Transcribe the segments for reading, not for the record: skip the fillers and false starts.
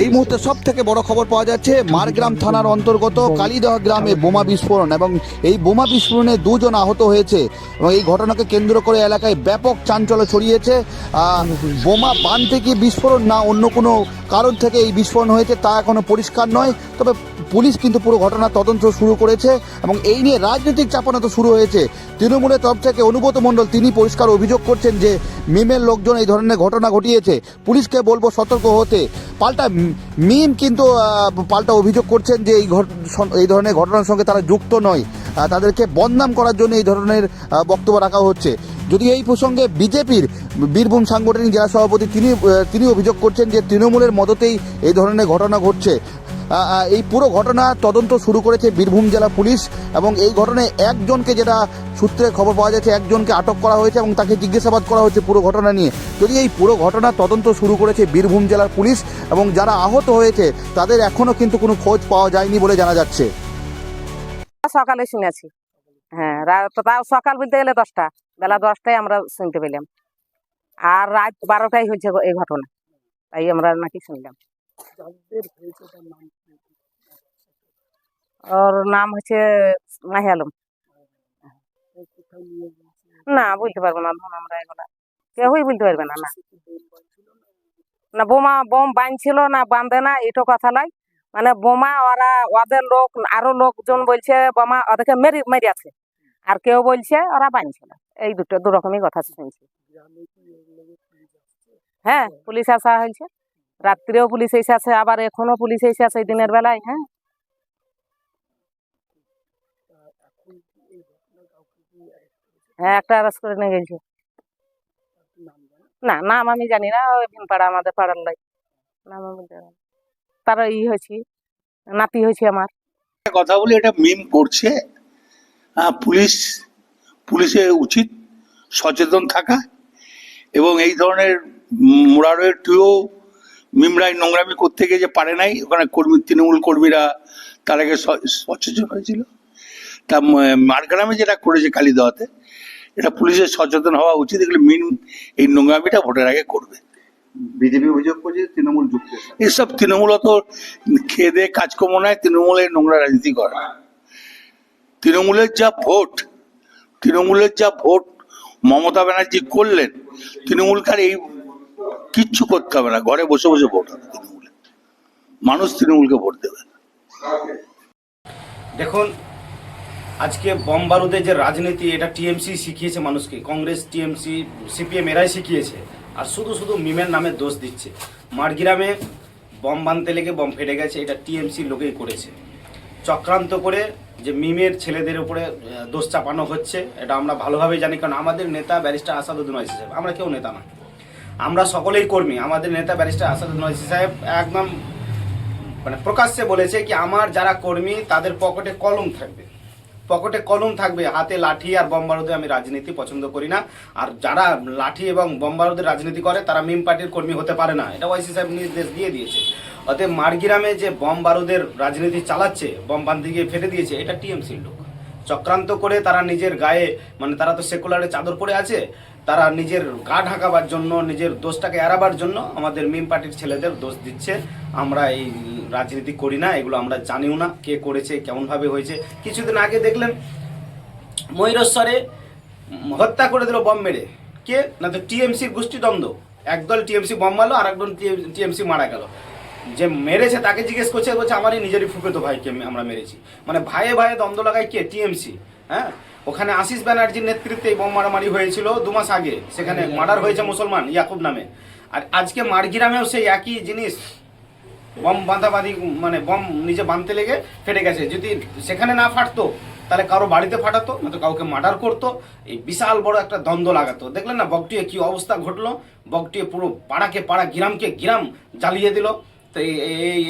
এই মুহূর্তে সব থেকে বড় খবর পাওয়া যাচ্ছে মারগ্রাম থানার অন্তর্গত কালীদহ গ্রামে বোমা বিস্ফোরণ এবং এই বোমা বিস্ফোরণে দুজন আহত হয়েছে এবং এই ঘটনাকে কেন্দ্র করে এলাকায় ব্যাপক চাঞ্চল্য ছড়িয়েছে। বোমা বান থেকে বিস্ফোরণ না অন্য কোনো কারণ থেকে এই বিস্ফোরণ হয়েছে তা এখনো পরিষ্কার নয়, তবে পুলিশ কিন্তু পুরো ঘটনা তদন্ত শুরু করেছে এবং এই নিয়ে রাজনৈতিক চাপানো তো শুরু হয়েছে। তৃণমূলের তরফ থেকে অনুব্রত মণ্ডল তিনি পরিষ্কার অভিযোগ করছেন যে মিমের লোকজন এই ধরনের ঘটনা ঘটিয়েছে, পুলিশকে বলবো সতর্ক হতে। পাল্টা মিম কিন্তু পাল্টা অভিযোগ করছেন যে এই ধরনের ঘটনার সঙ্গে তারা যুক্ত নয়, তাদেরকে বদনাম করার জন্য এই ধরনের বক্তব্য রাখা হচ্ছে। যদি এই প্রসঙ্গে বিজেপির বীরভূম সাংগঠনিক জেলা সভাপতি তিনি অভিযোগ করছেন যে তৃণমূলের মদতেই এই ধরনের ঘটনা ঘটছে। এই পুরো ঘটনা তদন্ত শুরু করেছে বীরভূম জেলা পুলিশ এবং এই ঘটনায় একজনকে, যেটা সূত্রে খবর পাওয়া যাচ্ছে, একজনকে আটক করা হয়েছে এবং তাকে জিজ্ঞাসাবাদ করা হচ্ছে পুরো ঘটনা নিয়ে। যদি এই পুরো ঘটনা তদন্ত শুরু করেছে বীরভূম জেলার পুলিশ এবং যারা আহত হয়েছে তাদের এখনো কিন্তু কোনো খোঁজ পাওয়া যায়নি বলে জানা যাচ্ছে। সকালে শুনেছি, হ্যাঁ তাও সকাল বলতে গেলে 10টা, বেলা 10টায় আমরা শুনতে পেলাম, আর রাত 12টায় হয়েছে এই ঘটনা, তাই আমরা নাকি শুনলাম। ওর নাম হচ্ছে মাহি আলম। না বলতে পারবো না, আমরা এগুলা কেউই বলতে পারবে না। না না বোম বাঁধছিল না বাঁধে না এটা কথা নয়, মানে বোমা ওদের লোক আরো লোকজন বলছে বোমা ওদেরকে মেরিয়াছে, আর কেউ বলছে ওরা বাঁধছিল। এই দু রকমই কথা শুনছি। হ্যাঁ পুলিশ আসা হয়েছে, রাত্রিও পুলিশ এসে আছে, আবার এখনো পুলিশ এসে আছে দিনের বেলায়। হ্যাঁ হ্যাঁ একটা অ্যারেস্ট করে নিয়ে গেছে। না নাম আমি জানি না, ওই ভিনপাড়া আমাদের পাড়ার লাই, নাম আমি জানি না। তার হয়েছি নাতি হয়েছে আমার। কথা বলি, এটা মিম করছে। পুলিশের উচিত সচেতন থাকা এবং এই ধরনের মোরারের টুও মিমরাই নোংরামি করতে গিয়ে যে পারে নাই, ওখানে তৃণমূল কর্মীরা তার আগে সচেতন হয়েছিল। তা মারগ্রামে যেটা করেছে কালীদহতে, এটা পুলিশের সচেতন হওয়া উচিত। এগুলো মিম এই নোংরামিটা ভোটের আগে করবে। বিজেপি অভিযোগ করছে তৃণমূল যুক্ত, এসব তৃণমূল অত খেয়ে দিয়ে কাজকর্ম নয়, তৃণমূলের নোংরা রাজনীতি করে। তৃণমূলের যা ভোট মমতা ব্যানার্জি করলেন, তৃণমূলকে আর এই কিচ্ছু করতে হবে না, ঘরে বসে বসে ভোট হবে। মানুষ তৃণমূলকে ভোট দেবে। দেখুন, আজকে বম বারুদের যে রাজনীতি, এটা টিএমসি শিখিয়েছে মানুষকে, কংগ্রেস টিএমসি সিপিএম এরাই শিখিয়েছে, আর শুধু মিমের নামে দোষ দিচ্ছে। মারগ্রামে বম বানতে লেগে বম ফেটে গেছে, এটা টিএমসি লোকেই করেছে, চক্রান্ত করে যে মিমের ছেলেদের উপরে দোষ চাপানো হচ্ছে। এটা আমরা ভালোভাবে জানি, কারণ আমাদের নেতা ব্যারিস্টার আসাদুদ্দিন ওয়াইসি সাহেব, আমরা কেউ নেতা না, আমরা সকলেই কর্মী। আমাদের নেতা ব্যারিস্টার আসাদুদ্দিন ওয়াইসি সাহেব একদম মানে প্রকাশ্যে বলেছে কি আমার যারা কর্মী তাদের পকেটে কলম থাকবে, হাতে লাঠি আর বম বারুদে আমি রাজনীতি পছন্দ করি না। আর যারা লাঠি এবং বম বারুদের রাজনীতি করে তারা মিম পার্টির কর্মী হতে পারে না, এটা ওয়াইসি সাহেব নির্দেশ দিয়ে দিয়েছে। অতএব মারগ্রামে যে বম বারুদের রাজনীতি চালাচ্ছে, বম বান্ধি গিয়ে ফেটে দিয়েছে, এটা টিএমসির লোক চক্রান্ত করে। তারা নিজের গায়ে, মানে তারা তো সেকুলারে চাদর পরে আছে, তারা নিজের গা ঢাকাবার জন্য, নিজের দোষটাকে এড়াবার জন্য আমাদের মিম পার্টির ছেলেদের দোষ দিচ্ছে। আমরা এই রাজনীতি করি না, এগুলো আমরা জানিও না কে করেছে, কেমনভাবে হয়েছে। কিছুদিন আগে দেখলেন ময়ূরেশ্বরে হত্যা করে দিল বম মেরে, কে না তো টিএমসির গোষ্ঠীদ্বন্দ্ব। একদল টিএমসি বম মারলো, আর একদল টিএমসি মারা গেল। যে মেরেছে তাকে জিজ্ঞেস করছে, বলছে আমারই নিজেরই ফুফেতো ভাইকে আমরা মেরেছি। মানে ভাইয়ে দ্বন্দ্ব লাগায় কে? টিএমসি। হ্যাঁ, ওখানে আশিস ব্যানার্জির নেতৃত্বে এই বম মারামারি হয়েছিল 2 মাস আগে, সেখানে মার্ডার হয়েছে মুসলমান ইয়াকুব নামে। আর আজকে মারগ্রামেও সেই একই জিনিস, বম বাঁধাবাঁধি, মানে বম নিজে বাঁধতে লেগে ফেটে গেছে। যদি সেখানে না ফাটতো তাহলে কারো বাড়িতে ফাটাতো, নয়তো কাউকে মার্ডার করতো। এই বিশাল বড় একটা দ্বন্দ্ব লাগাতো। দেখলেন না বগটুয়ে কি অবস্থা ঘটলো? বগটুয়ে পুরো পাড়াকে পাড়া, গ্রামকে গ্রাম জ্বালিয়ে দিল। তো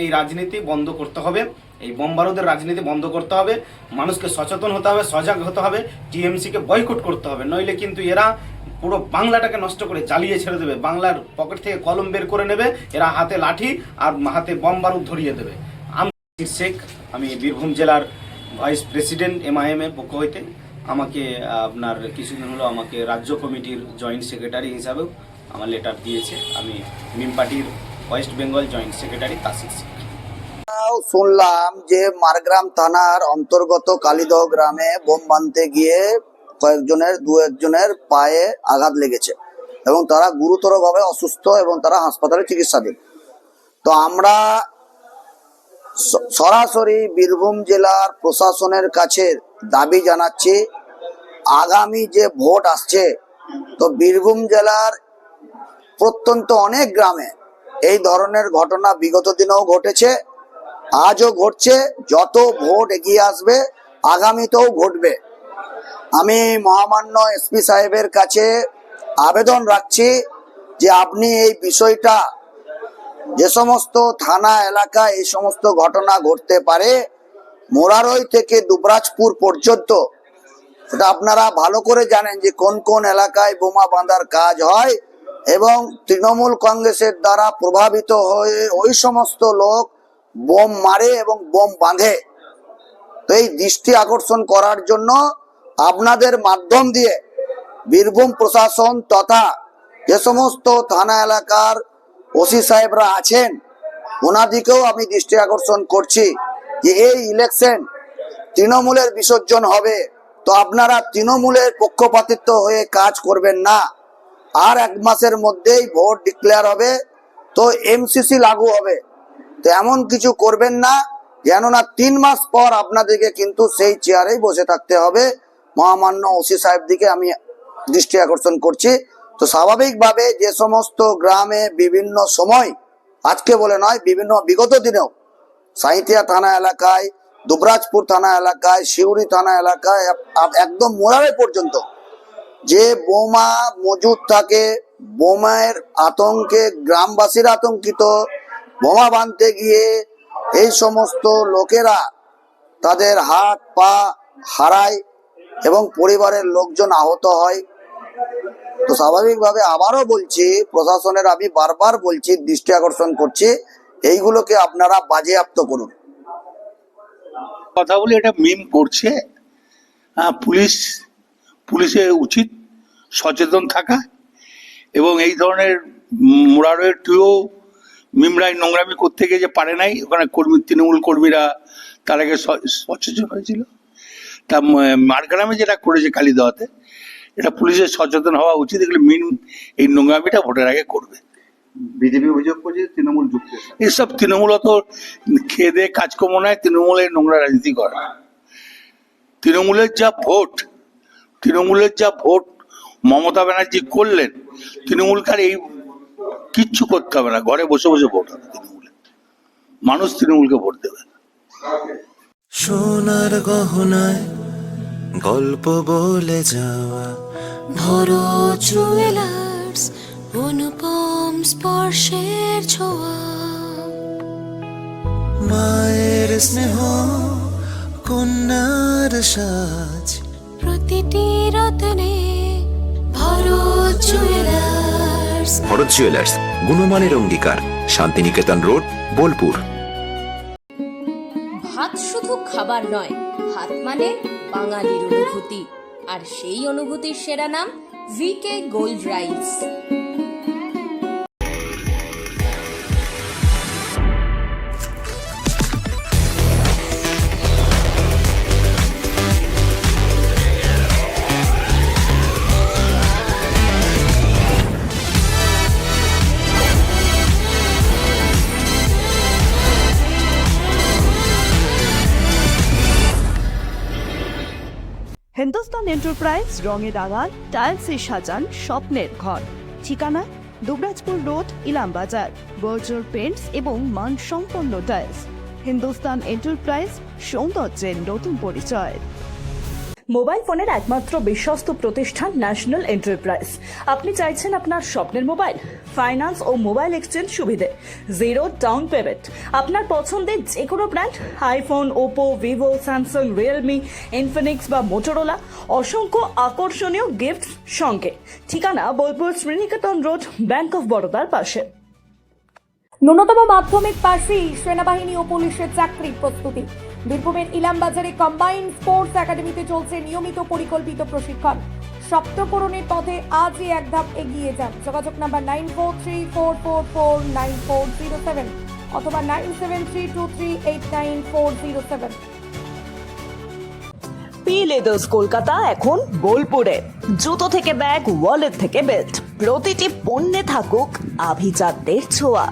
এই রাজনীতি বন্ধ করতে হবে, এই বম বারুদের রাজনীতি বন্ধ করতে হবে, মানুষকে সচেতন হতে হবে, সজাগ হতে হবে, টিএমসিকে বয়কট করতে হবে। নইলে কিন্তু এরা পুরো বাংলাটাকে নষ্ট করে জ্বালিয়ে ছেড়ে দেবে, বাংলার পকেট থেকে কলম বের করে নেবে, এরা হাতে লাঠি আর হাতে বম বারুদ ধরিয়ে দেবে। আমি শেখ, আমি বীরভূম জেলার ভাইস প্রেসিডেন্ট MIM এর পক্ষ হইতে আমাকে আপনার কিছুদিন হলো আমাকে রাজ্য কমিটির জয়েন্ট সেক্রেটারি হিসাবেও আমার লেটার দিয়েছে। আমি মিম পার্টির ওয়েস্ট বেঙ্গল জয়েন্ট সেক্রেটারি তাসির শেখ। শুনলাম যে মারগ্রাম থানার অন্তর্গত কালীদহ গ্রামে বোম বাঁধতে গিয়ে দু একজনের পায়ে আঘাত লেগেছে এবং তারা গুরুতরভাবে অসুস্থ এবং তারা হাসপাতালে চিকিৎসাধীন। তো আমরা সরাসরি বীরভূম জেলার প্রশাসনের কাছে দাবি জানাচ্ছি, আগামী যে ভোট আসছে, তো বীরভূম জেলার প্রত্যন্ত অনেক গ্রামে এই ধরনের ঘটনা বিগত দিনেও ঘটেছে, আজও ঘটছে। যত ভোট এগিয়ে আসবে আগামীতেও ঘটবে। আমি মহামান্য এসপি সাহেবের কাছে আবেদন রাখছি যে আপনি এই বিষয়টা, যে সমস্ত থানা এলাকায় এই সমস্ত ঘটনা ঘটতে পারে, মোরারই থেকে দুবরাজপুর পর্যন্ত, সেটা আপনারা ভালো করে জানেন যে কোন কোন এলাকায় বোমা বাঁধার কাজ হয় এবং তৃণমূল কংগ্রেসের দ্বারা প্রভাবিত হয়ে ওই সমস্ত লোক বোম মারে এবং বোম বাঁধে। তো এই দৃষ্টি আকর্ষণ করার জন্য আপনাদের মাধ্যম দিয়ে বীরভূম প্রশাসন তথা যে সমস্ত থানা এলাকার ওসি সাহেবরা আছেন ওনাদিকেও আমি দৃষ্টি আকর্ষণ করছি যে এই ইলেকশন তৃণমূলের বিসর্জন হবে, তো আপনারা তৃণমূলের পক্ষপাতিত্ব হয়ে কাজ করবেন না। আর 1 মাসের মধ্যেই ভোট ডিক্লেয়ার হবে, তো এমসিসি লাগু হবে। তো এমন কিছু করবেন না যেন না 3 মাস পর আপনাদেরকে কিন্তু সেই চেয়ারেই বসে থাকতে হবে। মহামান্য ওসি সাহেব দিকে আমি দৃষ্টি আকর্ষণ করছি। তো স্বাভাবিকভাবে যে সমস্ত গ্রামে বিভিন্ন সময়, আজকে বলে নয়, বিভিন্ন বিগত দিনেও সাঁইথিয়া থানা এলাকায়, দুবরাজপুর থানা এলাকায়, সিউড়ি থানা এলাকায়, একদম মোরারে পর্যন্ত যে বোমা মজুদ থাকে, বোমার আতঙ্কে গ্রামবাসীরা আতঙ্কিত, বোমা বাঁধতে গিয়ে এই সমস্ত লোকেরা তাদের হাত পা হারায় এবং পরিবারের লোকজন আহত হয়। তো স্বাভাবিকভাবে আবারও বলছি, প্রশাসনের আমি বারবার বলছি, দৃষ্টি আকর্ষণ করছি, এইগুলোকে আপনারা বাজেয়াপ্ত করুন। কথা বলি, এটা মিম করছে। পুলিশের উচিত সচেতন থাকা এবং এই ধরনের মোরারয়ের টুও মিমরাই নোংরামি করতে গিয়ে যে পারে নাই, ওখানে তৃণমূল কর্মীরা তার আগে সচেতন হয়েছিল। তা মারগ্রামে যেটা করেছে কালীদহতে, এটা পুলিশের সচেতন হওয়া উচিত। এগুলো এই নোংরামিটা ভোটের আগে করবে। বিজেপি অভিযোগ করছে তৃণমূল যুক্ত, এসব তৃণমূল অত খেয়ে দিয়ে কাজকর্ম নয়, তৃণমূলের নোংরা রাজনীতি করে। তৃণমূলের যা ভোট মমতা ব্যানার্জি করলেন, তৃণমূলকে আর এই কিচ্ছু করতে হবে না, ঘরে বসে বসে ভোট হবে। মানুষ তৃণমূলকে ভোট দেবে। সোনার গহনায় গল্প বলে যাওয়া ভরো জুয়েলার্স, অনুপম স্পর্শের ছোঁয়া, মায়ের স্নেহ, কন্যার সাজ, প্রতিটি রত্নে ভরো জুয়েলার্স। ভরত জুয়েলার্স, গুণমানের অঙ্গীকার, শান্তিনিকেতন রোড, বোলপুর। ভাত শুধু খাবার নয়, ভাত মানে বাঙালির অনুভূতি, আর সেই অনুভূতির সেরা নাম V K gold rice. Hindustan enterprise রঙে রাঙান, টাইলসে সাজান স্বপ্নের ঘর। ঠিকানা দুবরাজপুর রোড, ইলামবাজার। বর্জর পেন্টস এবং মানসম্পন্ন টাইলস। হিন্দুস্তান এন্টারপ্রাইজ, সৌন্দর্যের নতুন পরিচয়। মোবাইল ফোনের একমাত্র বিশ্বস্ত প্রতিষ্ঠান ন্যাশনাল এন্টারপ্রাইজ। আপনি চাইছেন আপনার স্বপ্নের মোবাইল, ফাইন্যান্স ও মোবাইল এক্সচেঞ্জ সুবিধে, 0 ডাউন পেমেন্ট, আপনার পছন্দের যে কোনো brand, iPhone, Oppo, Vivo, Samsung, Realme, Infinix বা মোটরোলা, অসংখ্য আকর্ষণীয় গিফট সঙ্গে। ঠিকানা Bolpur Sriniketan road, bank of বরোদার পাশে। ন্যূনতম মাধ্যমিক পাশেই সেনাবাহিনী ও পুলিশের চাকরি প্রস্তুতি। বীরভূমের ইলামবাজারে কম্বাইন্ড স্পোর্টস একাডেমিতে চলছে নিয়মিত পরিকল্পিত প্রশিক্ষণ। সপ্তকরণের পথে আজই এক ধাপ এগিয়ে যান। যোগাযোগ নাম্বার 9434449407 অথবা 9732389407। পি লেদার্স কলকাতা এখন বোলপুরে। জুতো থেকে ব্যাগ, ওয়ালেট থেকে বেল্ট, প্রতিটি পণ্যে থাকুক আভিজাতদের ছোঁয়া।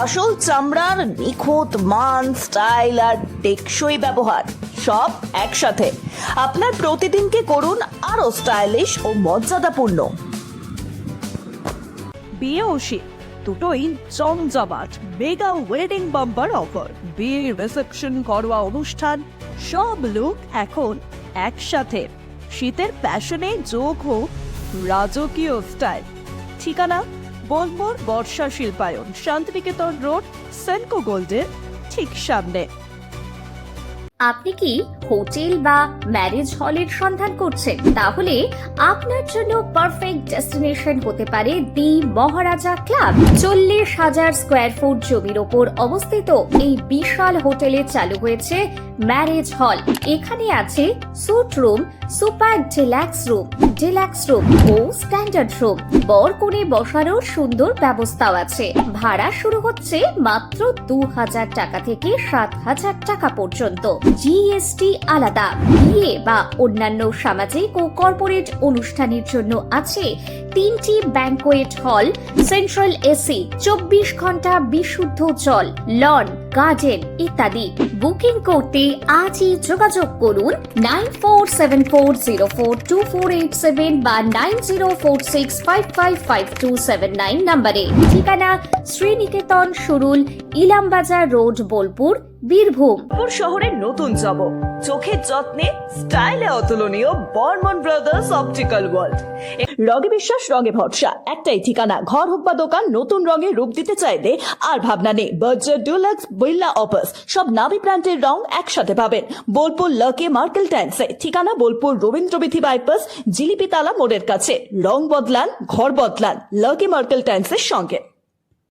আসল চামড়ার নিখুঁত মান, স্টাইল আর টেকসই ব্যবহার সব একসাথে। আপনার প্রতিদিনকে করুন আরো স্টাইলিশ ও মর্যাদাপূর্ণ। বিয়ে ও শীত দুটোই জমজমাট মেগা ওয়েডিং বাম্পার অফার। বিয়ে, রিসেপশন, ঘরোয়া অনুষ্ঠান সব লুক এখন একসাথে। শীতের প্যাশনে যোগ হোক রাজকীয় স্টাইল। ঠিকানা বোলপুর বর্ষা শিল্পায়ন, শান্তিনিকেতন রোড, সেনকো গোল্ডের ঠিক সামনে। আপনি কি হোটেল বা ম্যারেজ হলের সন্ধান করছেন? তাহলে আপনার জন্য পারফেক্ট ডেস্টিনেশন হতে পারে দি মহারাজা ক্লাব। 40,000 স্কোয়ার ফুট জমির ওপর অবস্থিত এই বিশাল হোটেলে চালু হয়েছে ম্যারেজ হল। এখানে আছে suite room, super deluxe room ও স্ট্যান্ডার্ড রুম। বর কনে বসানোর সুন্দর ব্যবস্থাও আছে। ভাড়া শুরু হচ্ছে মাত্র 2,000 টাকা থেকে 7,000 টাকা পর্যন্ত। জিএসটি আলাদা। বিয়ে বা অন্যান্য সামাজিক ও কর্পোরেট অনুষ্ঠানের জন্য আছে 3টি ব্যাংকোয়েট হল, সেন্ট্রাল এসি, 24 ঘন্টা বিশুদ্ধ জল, লন, গার্ডেন ইত্যাদি। বুকিং করতে আজই যোগাযোগ করুন 9474042487 বা 9046555279 নম্বরে। ঠিকানা শ্রীনিকেতন সুরুল, ইলামবাজার রোড, বোলপুর, বীরভূম। শহরের নতুন জব, চোখের যত্নে স্টাইলে অতুলনীয় বর্মন ব্রাদার্স অপটিক্যাল ওয়ার্ল্ড। রঙে বিশ্বাস, রঙে ভরসা, একটাই ঠিকানা। ঘর হোক বা দোকান, নতুন রঙে রূপ দিতে চাইলে আর ভাবনা নেই। বাজার, ডুলাক্স, বিল্লা, অপাস সব নামি ব্র্যান্ডের রং একসাথে পাবেন বোলপুর লাকি মার্কেল টাইলসে। ঠিকানা বোলপুর রবীন্দ্রবিথি বাইপাস, জিলিপিতালা মোড়ের কাছে। রং বদলান, ঘর বদলান, লাকি মার্কেল টাইলসের সঙ্গে।